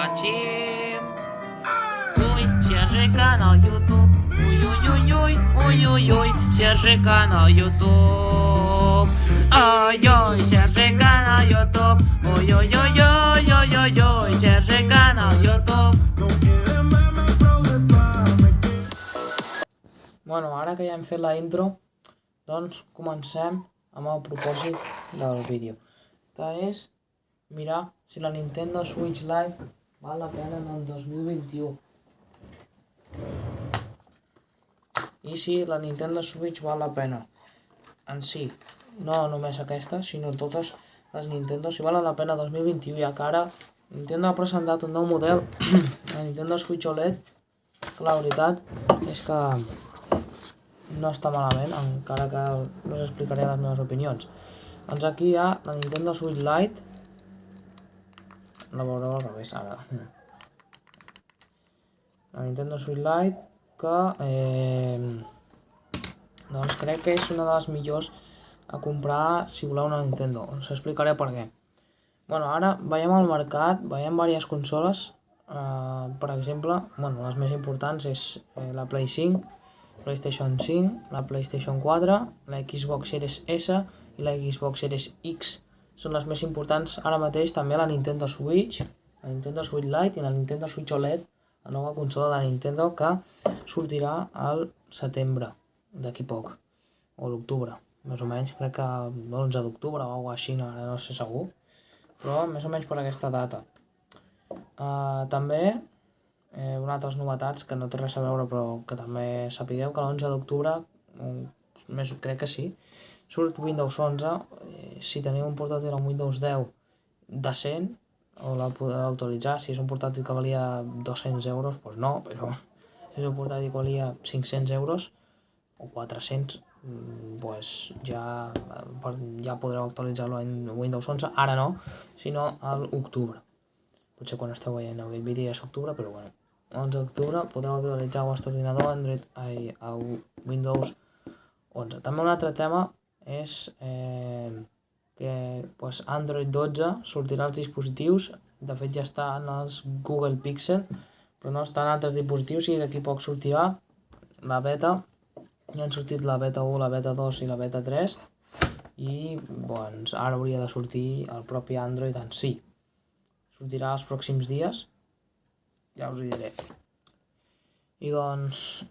watching. Ой, Sergi канал YouTube. Ой-ой-ой-ой, ой-ой-ой, Sergi канал YouTube. Ой-ой, Sergi канал YouTube. Ой-ой-ой-ой, ой-ой-ой, Sergi канал YouTube. Bueno, ara que ja hem fet la intro, doncs comencem amb el propòsit del vídeo, que és mirar si la Nintendo Switch Lite val la pena en el 2021. I si la Nintendo Switch val la pena en si, no només aquesta, sinó totes les Nintendo, si valen la pena el 2021, ja que ara Nintendo ha presentat un nou model, la Nintendo Switch OLED, que la veritat és que no està malament, encara que us explicaré les meves opinions. Doncs aquí hi ha la Nintendo Switch Lite, la veureu al revés ara. La Nintendo Switch Lite, que doncs crec que és una de les millors a comprar si voleu una Nintendo. Us explicaré per què. Bueno, ara veiem al mercat, veiem diverses consoles, per exemple, bueno, les més importants és la Play 5, PlayStation 5, la PlayStation 4, la Xbox Series S i la Xbox Series X són les més importants ara mateix. També la Nintendo Switch, la Nintendo Switch Lite i la Nintendo Switch OLED, la nova consola de Nintendo que sortirà al setembre, d'aquí poc, o l'octubre, més o menys, crec que l'11 d'octubre o alguna cosa així, ara no sé segur, però més o menys per aquesta data. També una altres novetats que no té res a veure però que també sapigueu que l'11 d'octubre, crec que sí, surt Windows 11, si teniu un portàtil amb Windows 10 decent, o la podeu actualitzar. Si és un portàtil que valia 200 euros, doncs no, però si és un portàtil que valia 500 euros o 400, doncs ja podreu actualitzar-lo en Windows 11, ara no, sinó a l'octubre. Potser quan esteu veient aquest vídeo ja és octubre, però bueno, 11 d'octubre podeu actualitzar el vostre ordinador a Windows 11. També un altre tema és que Android 12 sortirà als dispositius, de fet ja està en els Google Pixel, però no està en altres dispositius i d'aquí poc sortirà la beta. Ja han sortit la beta 1, la beta 2 i la beta 3 i doncs ara hauria de sortir el propi Android en si. Sortirà els pròxims dies, ja us ho diré. I doncs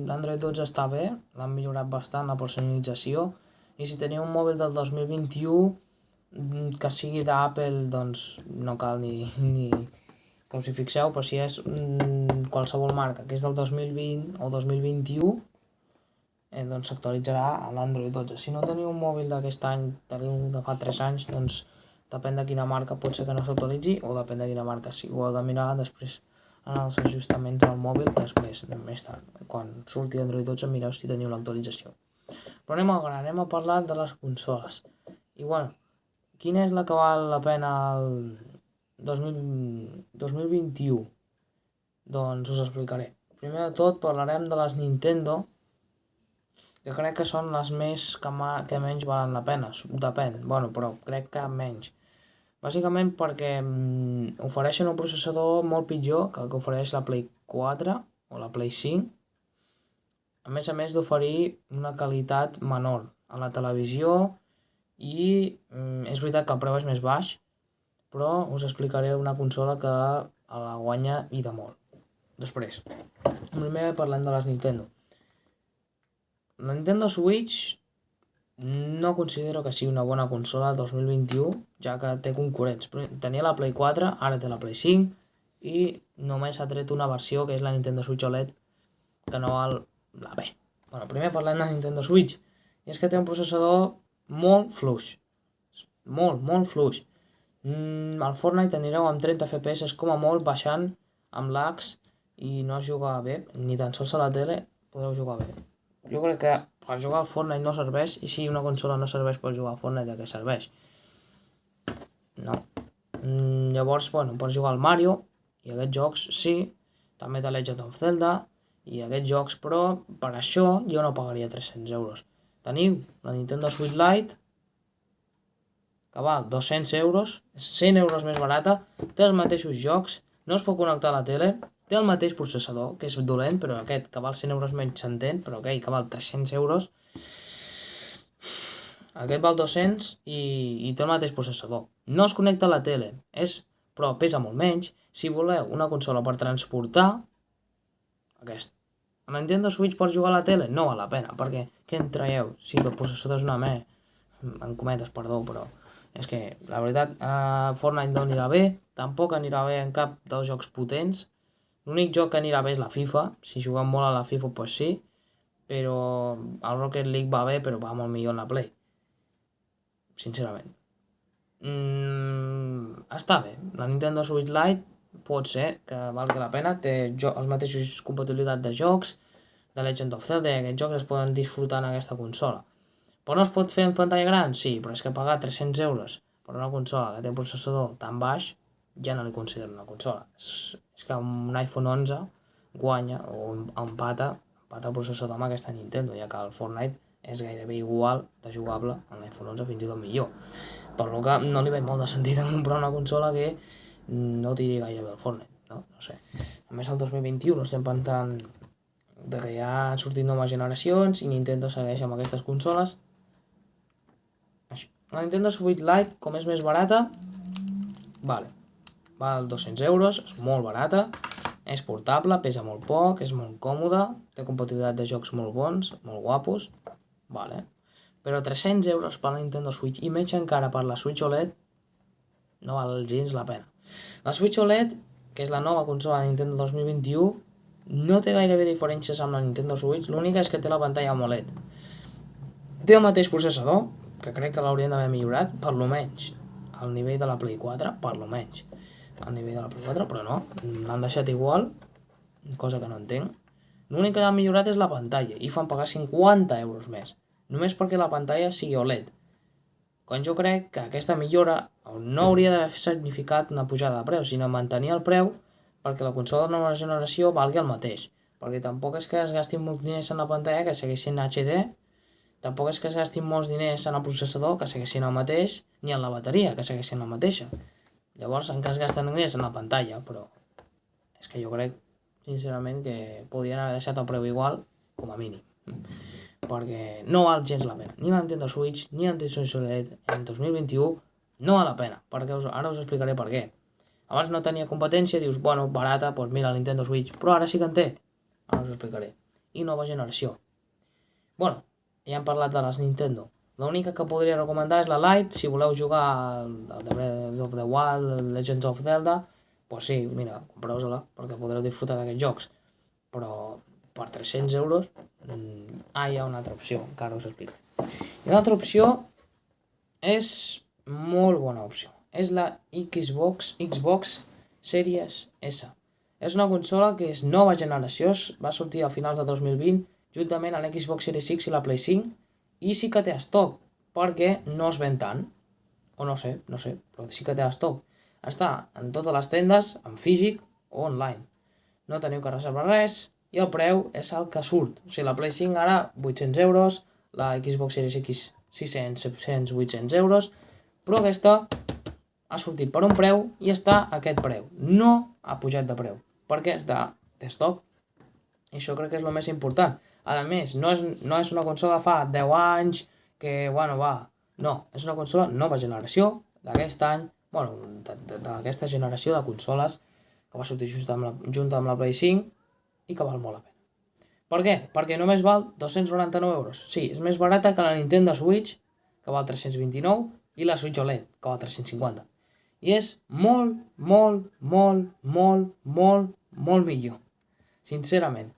l'Android 12 està bé, l'han millorat bastant la personalització, i si teniu un mòbil del 2021 que sigui d'Apple, doncs no cal ni que us hi fixeu, però si és qualsevol marca que és del 2020 o 2021, doncs s'actualitzarà a l'Android 12. Si no teniu un mòbil d'aquest any, teniu de fa 3 anys, doncs depèn de quina marca pot ser que no s'actualitzi, o depèn de quina marca sí. Ho heu de mirar després en els ajustaments del mòbil, després, més tard. Quan surti Android 12 mireu si teniu l'actualització. Però anem al gra, anem a parlar de les consoles. I bueno, quina és la que val la pena el 2021? Doncs us explicaré. Primer de tot parlarem de les Nintendo, que crec que són les més que menys valen la pena. Depèn, bueno, però crec que menys. Bàsicament perquè ofereixen un processador molt pitjor que el que ofereix la Play 4 o la Play 5, a més d'oferir una qualitat menor a la televisió i és veritat que el preu és més baix, però us explicaré una consola que la guanya i de molt. Després, primer parlem de les Nintendo. La Nintendo Switch no considero que sigui una bona consola 2021, ja que té concurrents. Tenia la Play 4, ara té la Play 5 i només ha tret una versió que és la Nintendo Switch OLED, que no val la pena. Bueno, primer parlem de Nintendo Switch, i és que té un processador molt fluix, molt fluix. Al Fortnite anireu amb 30 FPS com a molt, baixant amb lags i no es juga bé, ni tan sols a la tele podreu jugar bé. Jo crec que per jugar al Fortnite no serveix, i si una consola no serveix per jugar al Fortnite, de què serveix? No. Llavors, bueno, per jugar al Mario i aquests jocs sí, també The Legend of Zelda i aquests jocs, però per això jo no pagaria 300 euros. Teniu la Nintendo Switch Lite, que que val 200 euros, 100 euros més barata, té els mateixos jocs, no es pot connectar a la tele, té el mateix processador, que és dolent, però aquest que val 100 euros menys s'entén, però aquell que val 300 euros, aquest val 200 i té el mateix processador. No es connecta a la tele, però pesa molt menys. Si voleu una consola per transportar, aquest. A la Nintendo Switch per jugar a la tele no val la pena, perquè què en traieu? Si el processador és una en cometes, perdó, però és que la veritat Fortnite no anirà bé, tampoc anirà bé en cap dels jocs potents. L'únic joc que anirà bé és la FIFA, si juguem molt a la FIFA pues sí, però el Rocket League va bé, però va molt millor en la Play, sincerament. Està bé, la Nintendo Switch Lite pot ser que valgui la pena, té els mateixos compatibilitat de jocs, de Legend of Zelda, i aquests jocs es poden disfrutar en aquesta consola. Però no es pot fer en pantalla gran? Sí, però és que pagar 300 euros per una consola que té un processador tan baix, ja no li considero una consola. És que un iPhone 11 guanya o empata el processador amb aquesta Nintendo, ja que el Fortnite és gairebé igual de jugable en l'iPhone 11, fins i tot millor. Per lo que no li veig molt de sentit en comprar una consola que no tiri gaire bé el Fortnite, no sé. A més, el 2021 estem pensant que ja han sortit noves generacions i Nintendo segueix amb aquestes consoles. La Nintendo Switch Lite, com és més barata, val 200 euros, és molt barata, és portable, pesa molt poc, és molt còmode, té compatibilitat de jocs molt bons, molt guapos, però 300 euros per la Nintendo Switch i menys encara per la Switch OLED no val gens la pena. La Switch OLED, que és la nova consola de Nintendo 2021, no té gairebé diferències amb la Nintendo Switch, l'única és que té la pantalla AMOLED. Té el mateix processador, que crec que l'haurien d'haver millorat, per lo menys, al nivell de la Play 4, per lo menys. Al nivell de la Play 4, però no, l'han deixat igual, cosa que no entenc. L'únic que han millorat és la pantalla, i fan pagar 50 euros més, només perquè la pantalla sigui OLED. Quan jo crec que aquesta millora no hauria d'haver significat una pujada de preu, sinó mantenir el preu perquè la consola de nova generació valgui el mateix. Perquè tampoc és que es gastin molts diners en la pantalla, que segueix sent HD, tampoc és que es gastin molts diners en el processador, que segueix sent el mateix, ni en la bateria, que segueix sent la mateixa. Llavors, en cas gasten diners en la pantalla, però és que jo crec, sincerament, que podrien haver deixat el preu igual, com a mínim. Perquè no val gens la pena. Ni la Nintendo Switch, ni la Nintendo Switch OLED en 2021 no val la pena. Perquè ara us explicaré per què. Abans no tenia competència, dius, bueno, barata, doncs mira la Nintendo Switch, però ara sí que en té. Ara us explicaré. I nova generació. Bueno, ja hem parlat de les Nintendo. L'única que podria recomendar és la Lite, si voleu jugar al The Breath of the Wild, Legends of Zelda, doncs sí, mira, compreu-se-la, perquè podreu disfrutar d'aquests jocs. Però per 300 euros hi ha una altra opció, encara us explico. I l'altra opció és molt bona opció. És la Xbox Series S. És una consola que és nova generació, va sortir a finals de 2020, juntament amb l'Xbox Series X i la Play 5, i sí que té estoc, perquè no es ven tant. O no sé, però sí que té estoc. Està en totes les tendes, en físic o online. No teniu que reservar res, i el preu és el que surt. O sigui, la Play 5 ara 800 euros, la Xbox Series X 600, 700, 800 euros, però aquesta ha sortit per un preu i està a aquest preu. No ha pujat de preu, perquè està d'estoc. I això crec que és el més important. A més, no és una consola de fa 10 anys, que, bueno, va. No, és una consola nova generació, d'aquest any, bueno, d'aquesta generació de consoles que va sortir junt amb la Play 5, i que val molt la pena. Per què? Perquè només val 299 euros. Sí, és més barata que la Nintendo Switch, que val 329, i la Switch OLED, que val 350. I és molt, molt, molt, molt, molt, molt millor. Sincerament.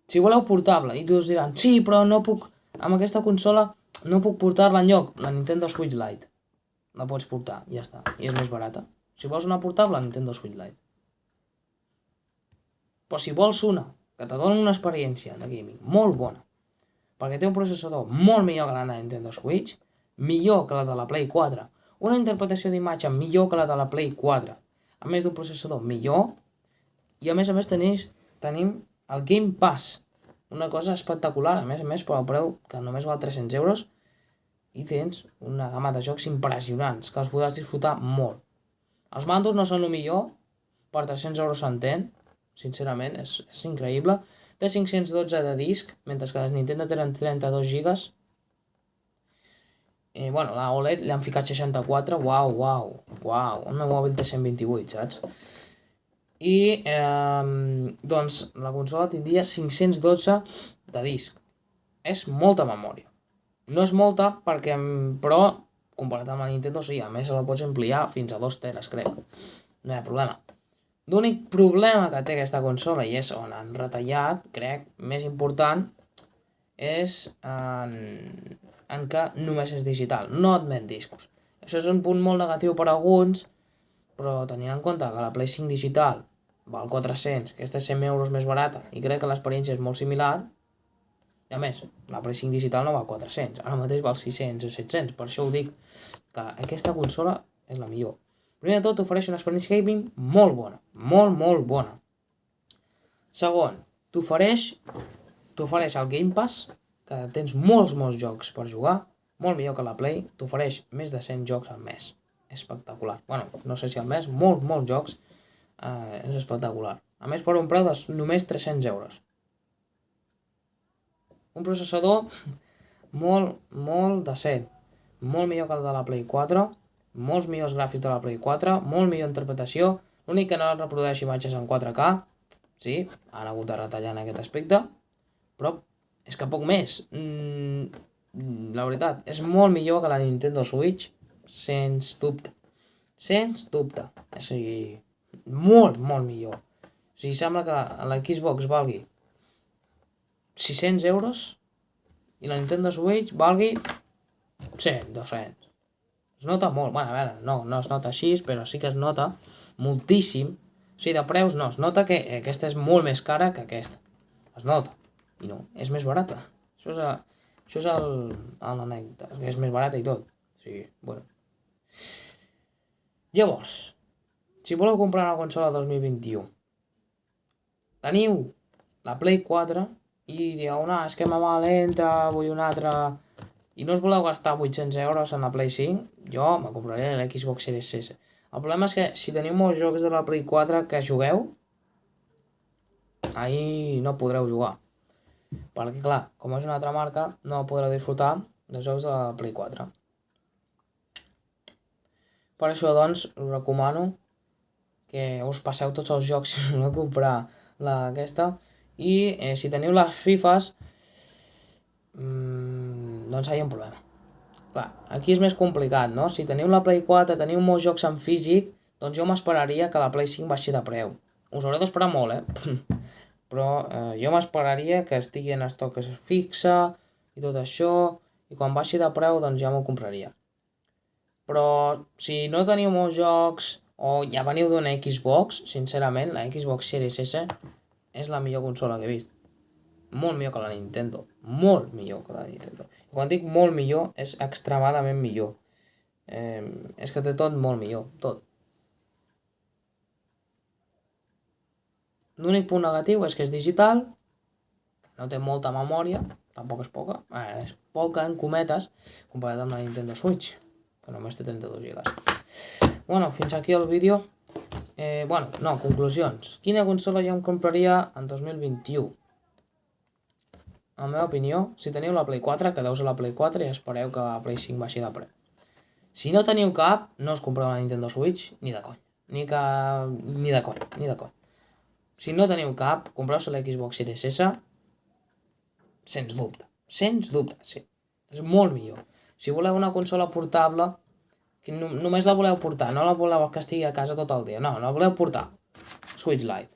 Si voleu portable, i us diran, sí, però no puc, amb aquesta consola no puc portar-la enlloc, la Nintendo Switch Lite. La pots portar, ja està, i és més barata. Si vols una portable, la Nintendo Switch Lite. Però si vols una que te doni una experiència de gaming molt bona, perquè té un processador molt millor que la de la Nintendo Switch, millor que la de la Play 4, una interpretació d'imatge millor que la de la Play 4, a més d'un processador millor, i a més tenim el Game Pass, una cosa espectacular, a més per el preu que només val 300 euros, i tens una gamma de jocs impressionants que els podràs disfrutar molt. Els mandos no són el millor, per 300 euros s'entén, sincerament, és increïble. Té 512 de disc, mentre que les Nintendo tenen 32 gigas. Bueno, la OLED li han ficat 64, uau, el meu mòbil té 128, saps? I, doncs, la consola tindria 512 de disc. És molta memòria. No és molta, però, comparat amb la Nintendo, sí, a més la pots ampliar fins a 2 teres, crec. No hi ha problema. L'únic problema que té aquesta consola, i és on han retallat, crec, més important, és en que només és digital, no admet discos. Això és un punt molt negatiu per a alguns, però tenint en compte que la Play 5 digital val 400, aquesta és 100 euros més barata, i crec que l'experiència és molt similar, i a més, la Play 5 digital no val 400, ara mateix val 600 o 700, per això ho dic, que aquesta consola és la millor. Primer de tot, t'ofereix una experiència gaming molt bona, molt bona. Segon, t'ofereix el Game Pass, que tens molts jocs per jugar, molt millor que la Play, t'ofereix més de 100 jocs al mes. Espectacular. Bueno, no sé si al mes, molts jocs, és espectacular. A més, per un preu de només 300 euros. Un processador molt decent, molt millor que el de la Play 4, molts millors gràfics de la Play 4, molt millor interpretació, l'únic que no reprodueix imatges en 4K, sí, han hagut de retallar en aquest aspecte, però és que poc més. La veritat, és molt millor que la Nintendo Switch, sens dubte. Sens dubte. És a dir, molt millor. O sigui, sembla que la Xbox valgui 600 euros i la Nintendo Switch valgui 100, 200. Es nota molt. Bueno, a veure, no es nota així, però sí que es nota moltíssim. O sigui, de preus no, es nota que aquesta és molt més cara que aquesta. Es nota. I no, és més barata. Això és l'anècdota, és més barata i tot. O sigui, bueno. Llavors, si voleu comprar una consola 2021, teniu la Play 4 i dieu, no, és que me va lenta, vull una altra, i no us voleu gastar 800 euros en la Play 5, jo me compraré la Xbox Series S. El problema és que si teniu molts jocs de la Play 4 que jugueu, ahí no podreu jugar. Perquè, clar, com és una altra marca, no podreu disfrutar dels jocs de la Play 4. Per això, doncs, us recomano que us passeu tots els jocs si voleu comprar aquesta. I si teniu les FIFAs, doncs hi ha un problema. Clar, aquí és més complicat, no? Si teniu la Play 4, teniu molts jocs en físic, doncs jo m'esperaria que la Play 5 baixi de preu. Us haureu d'esperar molt, però jo m'esperaria que estigui en estoc fixa i tot això, i quan baixi de preu doncs ja m'ho compraria. Però si no teniu molts jocs o ja veniu d'una Xbox, sincerament, la Xbox Series S és la millor consola que he vist. Molt millor que la Nintendo. Molt millor que la Nintendo. I quan dic molt millor, és extremadament millor. És que té tot molt millor, tot. L'únic punt negatiu és que és digital, no té molta memòria, tampoc és poca, és poca en cometes, comparat amb la Nintendo Switch, que només té 32 GB. Bueno, fins aquí el vídeo. Conclusions. Quina consola jo em compraria en 2021? En la meva opinió, si teniu la Play 4, quedeu-vos a la Play 4 i espereu que la Play 5 baixi de preu. Si no teniu cap, no us compreu la Nintendo Switch, ni de conya. Ni de conya. Si no teniu cap, compreu-se la Xbox Series S, sens dubte, sí. És molt millor. Si voleu una consola portable, que només la voleu portar, no la voleu que estigui a casa tot el dia, no la voleu portar, Switch Lite.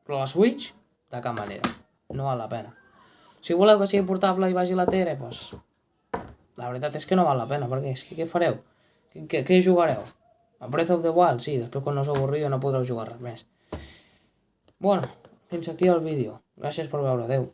Però la Switch, de cap manera, no val la pena. Si voleu que sigui portable i vagi a la tele, doncs, la veritat és que no val la pena, perquè és que què fareu? Què jugareu? A Breath of the Wild, sí, després quan no us avorriu no podreu jugar res més. Bueno, fins aquí el vídeo. Gràcies per veure, adeu.